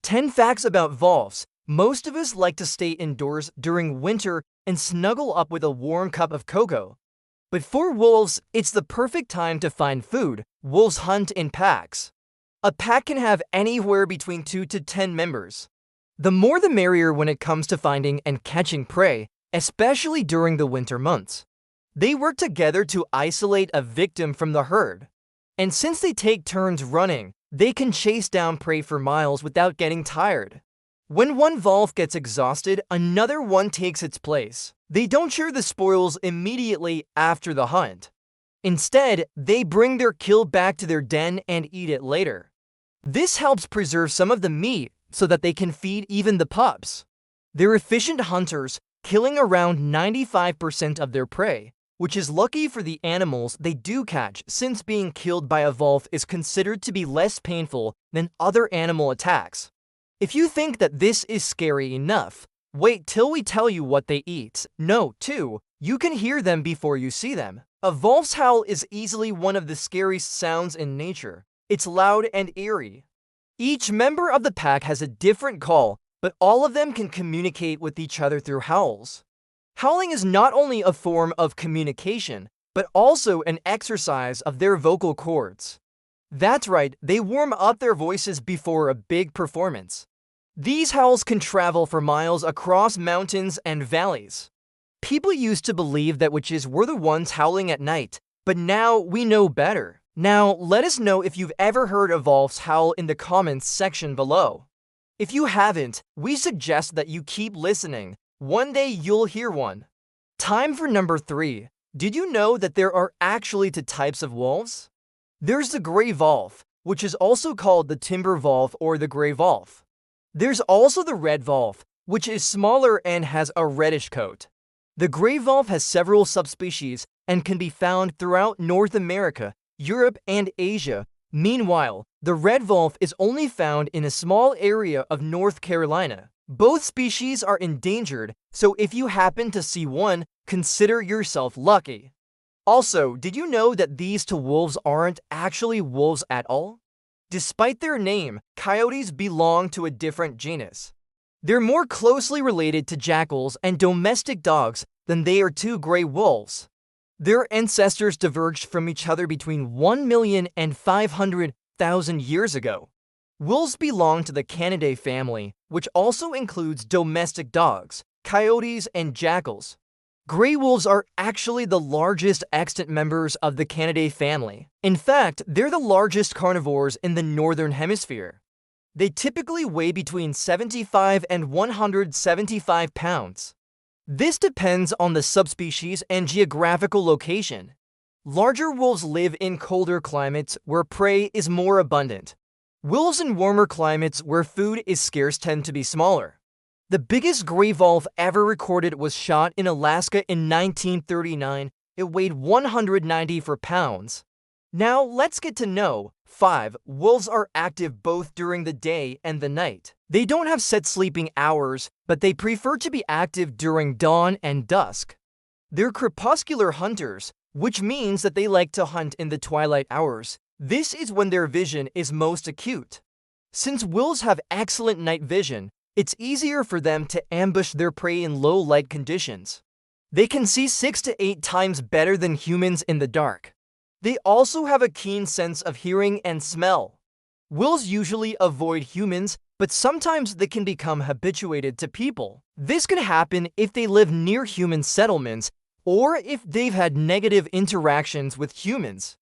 10 facts about wolves. Most of us like to stay indoors during winter and snuggle up with a warm cup of cocoa. But for wolves, it's the perfect time to find food. Wolves hunt in packs. A pack can have anywhere between 2 to 10 members. The more the merrier when it comes to finding and catching prey, especially during the winter months. They work together to isolate a victim from the herd. And since they take turns running, they can chase down prey for miles without getting tired. When one wolf gets exhausted, another one takes its place. They don't share the spoils immediately after the hunt. Instead, they bring their kill back to their den and eat it later. This helps preserve some of the meat so that they can feed even the pups. They're efficient hunters, killing around 95% of their prey, which is lucky for the animals they do catch, since being killed by a wolf is considered to be less painful than other animal attacks. If you think that this is scary enough, wait till we tell you what they eat. No, too, you can hear them before you see them. A wolf's howl is easily one of the scariest sounds in nature. It's loud and eerie. Each member of the pack has a different call, but all of them can communicate with each other through howls. Howling is not only a form of communication, but also an exercise of their vocal cords. That's right, they warm up their voices before a big performance. These howls can travel for miles across mountains and valleys. People used to believe that witches were the ones howling at night, but now we know better. Now, let us know if you've ever heard a wolf's howl in the comments section below. If you haven't, we suggest that you keep listening. One day you'll hear one. Time for number 3. Did you know that there are actually 2 types of wolves? There's the gray wolf, which is also called the timber wolf or the gray wolf. There's also the red wolf, which is smaller and has a reddish coat. The gray wolf has several subspecies and can be found throughout North America, Europe, and Asia. Meanwhile, the red wolf is only found in a small area of North Carolina. Both species are endangered, so if you happen to see one, consider yourself lucky. Also, did you know that these 2 wolves aren't actually wolves at all? Despite their name, coyotes belong to a different genus. They're more closely related to jackals and domestic dogs than they are to gray wolves. Their ancestors diverged from each other between 1 million and 500,000 years ago. Wolves belong to the Canidae family, which also includes domestic dogs, coyotes, and jackals. Gray wolves are actually the largest extant members of the Canidae family. In fact, they're the largest carnivores in the northern hemisphere. They typically weigh between 75 and 175 pounds. This depends on the subspecies and geographical location. Larger wolves live in colder climates where prey is more abundant. Wolves in warmer climates where food is scarce tend to be smaller. The biggest gray wolf ever recorded was shot in Alaska in 1939. It weighed 194 pounds. Now let's get to know. 5. Wolves are active both during the day and the night. They don't have set sleeping hours, but they prefer to be active during dawn and dusk. They're crepuscular hunters, which means that they like to hunt in the twilight hours. This is when their vision is most acute. Since wolves have excellent night vision, it's easier for them to ambush their prey in low light conditions. They can see 6 to 8 times better than humans in the dark. They also have a keen sense of hearing and smell. Wolves usually avoid humans, but sometimes they can become habituated to people. This can happen if they live near human settlements or if they've had negative interactions with humans.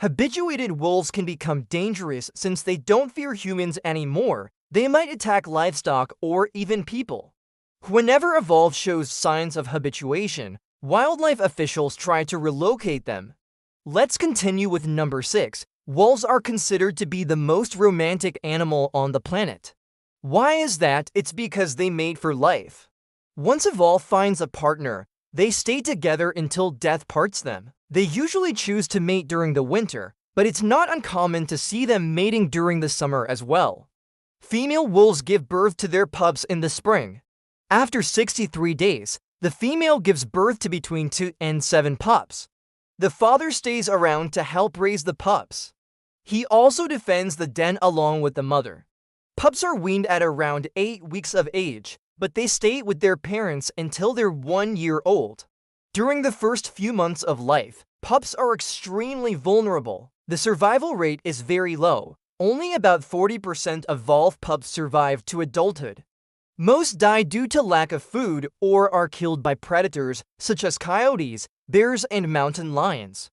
Habituated wolves can become dangerous since they don't fear humans anymore. They might attack livestock or even people. Whenever a wolf shows signs of habituation, wildlife officials try to relocate them. Let's continue with number 6. Wolves are considered to be the most romantic animal on the planet. Why is that? It's because they mate for life. Once a wolf finds a partner, they stay together until death parts them. They usually choose to mate during the winter, but it's not uncommon to see them mating during the summer as well. Female wolves give birth to their pups in the spring. After 63 days, the female gives birth to between 2 and 7 pups. The father stays around to help raise the pups. He also defends the den along with the mother. Pups are weaned at around 8 weeks of age, but they stay with their parents until they're 1 year old. During the first few months of life, pups are extremely vulnerable. The survival rate is very low. Only about 40% of evolved pups survive to adulthood. Most die due to lack of food or are killed by predators such as coyotes, bears, and mountain lions.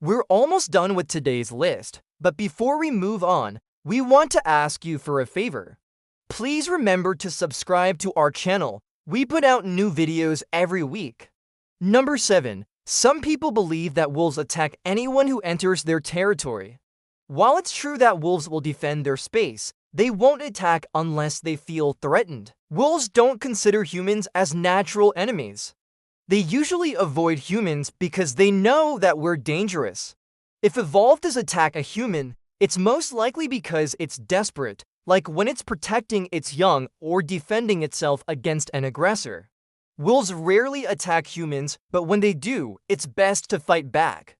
We're almost done with today's list, but before we move on, we want to ask you for a favor. Please remember to subscribe to our channel. We put out new videos every week. Number 7. Some people believe that wolves attack anyone who enters their territory. While it's true that wolves will defend their space, they won't attack unless they feel threatened. Wolves don't consider humans as natural enemies. They usually avoid humans because they know that we're dangerous. If evolved as attack a human, it's most likely because it's desperate, like when it's protecting its young or defending itself against an aggressor. Wolves rarely attack humans, but when they do, it's best to fight back.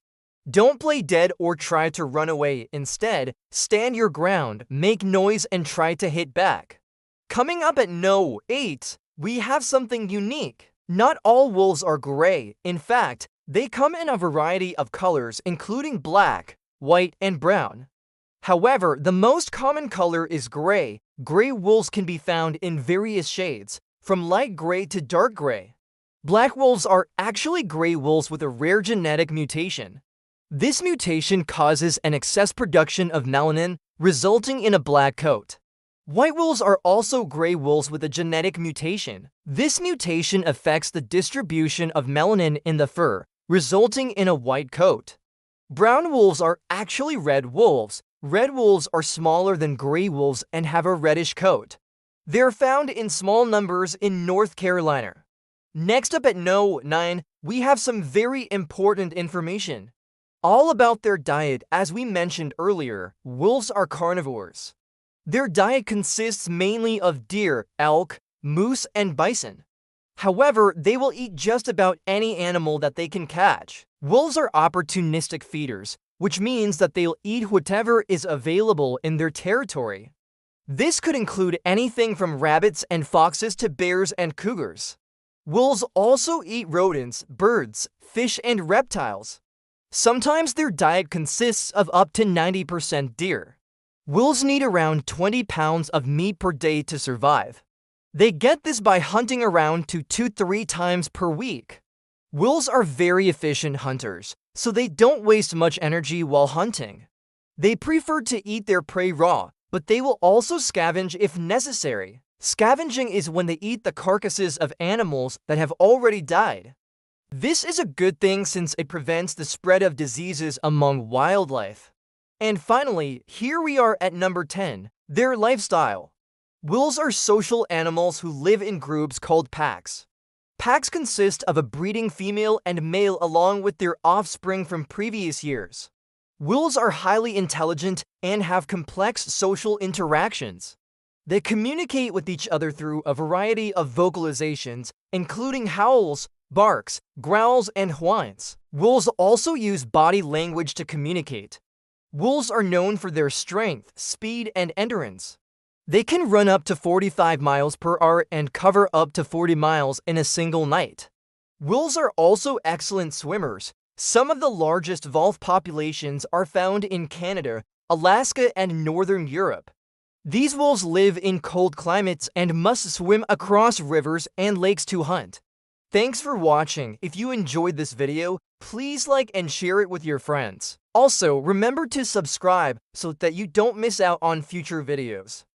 Don't play dead or try to run away. Instead, stand your ground, make noise, and try to hit back. Coming up at No. 8, we have something unique. Not all wolves are gray. In fact, they come in a variety of colors, including black, white, and brown. However, the most common color is gray. Gray wolves can be found in various shades, from light gray to dark gray. Black wolves are actually gray wolves with a rare genetic mutation. This mutation causes an excess production of melanin, resulting in a black coat. White wolves are also gray wolves with a genetic mutation. This mutation affects the distribution of melanin in the fur, resulting in a white coat. Brown wolves are actually red wolves. Red wolves are smaller than gray wolves and have a reddish coat. They're found in small numbers in North Carolina. Next up at No. 9, we have some very important information. All about their diet. As we mentioned earlier, wolves are carnivores. Their diet consists mainly of deer, elk, moose, and bison. However, they will eat just about any animal that they can catch. Wolves are opportunistic feeders, which means that they'll eat whatever is available in their territory. This could include anything from rabbits and foxes to bears and cougars. Wolves also eat rodents, birds, fish, and reptiles. Sometimes their diet consists of up to 90% deer. Wolves need around 20 pounds of meat per day to survive. They get this by hunting around 2 to 3 times per week. Wolves are very efficient hunters, so they don't waste much energy while hunting. They prefer to eat their prey raw, but they will also scavenge if necessary. Scavenging is when they eat the carcasses of animals that have already died. This is a good thing since it prevents the spread of diseases among wildlife. And finally, here we are at number 10, their lifestyle. Wolves are social animals who live in groups called packs. Packs consist of a breeding female and male along with their offspring from previous years. Wolves are highly intelligent and have complex social interactions. They communicate with each other through a variety of vocalizations, including howls, barks, growls, and whines. Wolves also use body language to communicate. Wolves are known for their strength, speed, and endurance. They can run up to 45 miles per hour and cover up to 40 miles in a single night. Wolves are also excellent swimmers. Some of the largest wolf populations are found in Canada, Alaska, and Northern Europe. These wolves live in cold climates and must swim across rivers and lakes to hunt. Thanks for watching. If you enjoyed this video, please like and share it with your friends. Also, remember to subscribe so that you don't miss out on future videos.